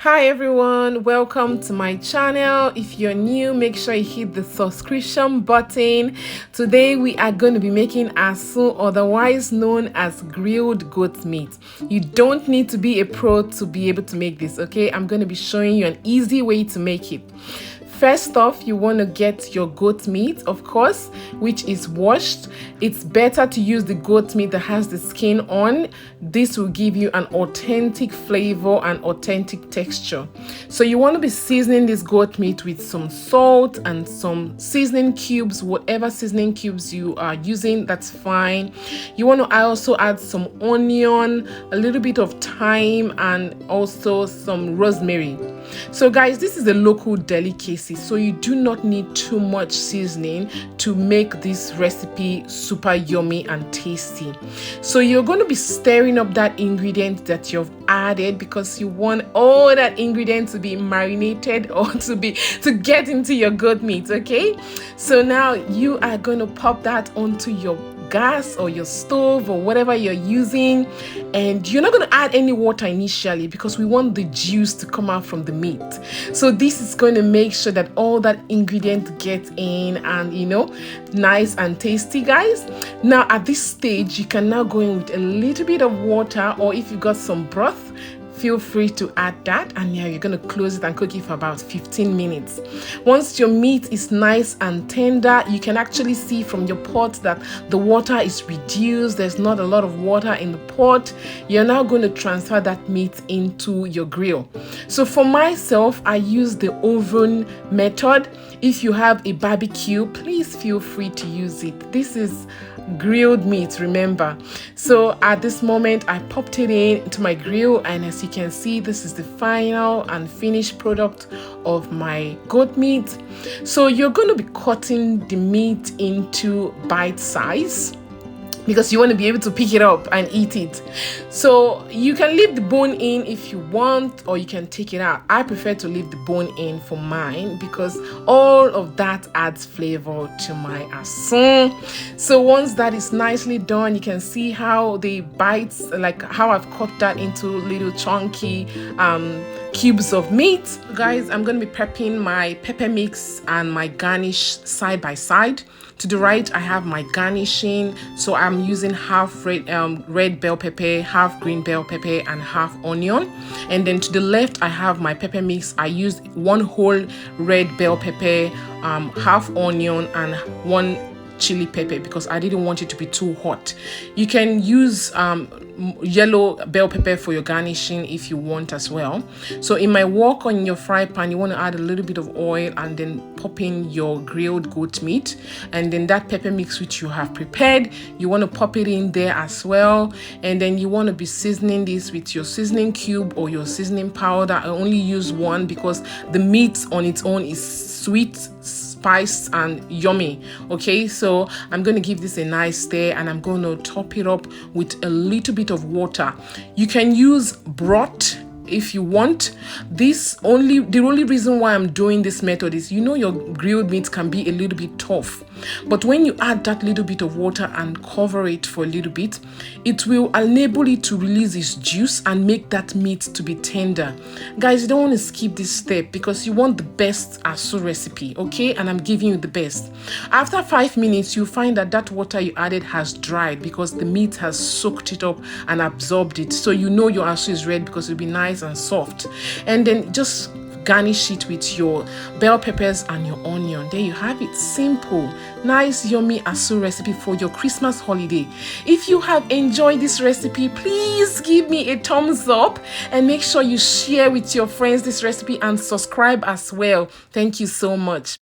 Hi everyone, welcome to my channel. If you're new, make sure you hit the subscription button. Today we are going to be making asun, otherwise known as grilled goat meat. You don't need to be a pro to be able to make this, okay? I'm going to be showing you an easy way to make it. First off, you want to get your goat meat, of course, which is washed. It's better to use the goat meat that has the skin on. This will give you an authentic flavor and authentic texture. So you want to be seasoning this goat meat with some salt and some seasoning cubes. Whatever seasoning cubes you are using, that's fine. You want to also add some onion, a little bit of thyme, and also some rosemary. So guys, this is a local delicacy, so you do not need too much seasoning to make this recipe super yummy and tasty. So you're going to be stirring up that ingredient that you've added because you want all that ingredient to be marinated or to get into your goat meat, okay? So now you are going to pop that onto your gas or your stove or whatever you're using, and you're not going to add any water initially because we want the juice to come out from the meat. So this is going to make sure that all that ingredient gets in and nice and tasty, guys. Now at this stage you can now go in with a little bit of water, or if you got some broth, feel free to add that, and now you're going to close it and cook it for about 15 minutes. Once your meat is nice and tender, you can actually see from your pot that the water is reduced. There's not a lot of water in the pot. You're now going to transfer that meat into your grill. So for myself, I use the oven method. If you have a barbecue, please feel free to use it. This is grilled meat, remember. So at this moment I popped it into my grill, and as you can see, this is the final and finished product of my goat meat. So you're going to be cutting the meat into bite size because you want to be able to pick it up and eat it. So you can leave the bone in if you want, or you can take it out. I prefer to leave the bone in for mine because all of that adds flavor to my asun. So once that is nicely done, you can see how the bites, like how I've cut that into little chunky cubes of meat. Guys, I'm going to be prepping my pepper mix and my garnish side by side. To the right, I have my garnishing. So I'm using half red bell pepper, half green bell pepper, and half onion. And then to the left, I have my pepper mix. I used one whole red bell pepper, half onion, and one chili pepper because I didn't want it to be too hot. You can use yellow bell pepper for your garnishing if you want as well. So in my wok on your fry pan, you want to add a little bit of oil and then pop in your grilled goat meat, and then that pepper mix which you have prepared, you want to pop it in there as well. And then you want to be seasoning this with your seasoning cube or your seasoning powder. I only use one because the meat on its own is sweet, spiced, and yummy. Okay, so I'm going to give this a nice stir, and I'm going to top it up with a little bit of water. You can use broth if you want. The only reason why I'm doing this method is, your grilled meat can be a little bit tough, but when you add that little bit of water and cover it for a little bit, it will enable it to release its juice and make that meat to be tender. Guys, you don't want to skip this step because you want the best asun recipe, okay? And I'm giving you the best. After 5 minutes, you find that water you added has dried because the meat has soaked it up and absorbed it. So your asun is ready because it'll be nice and soft. And then just garnish it with your bell peppers and your onion. There you have it. Simple, nice, yummy asun recipe for your Christmas holiday. If you have enjoyed this recipe, please give me a thumbs up and make sure you share with your friends this recipe and subscribe as well. Thank you so much.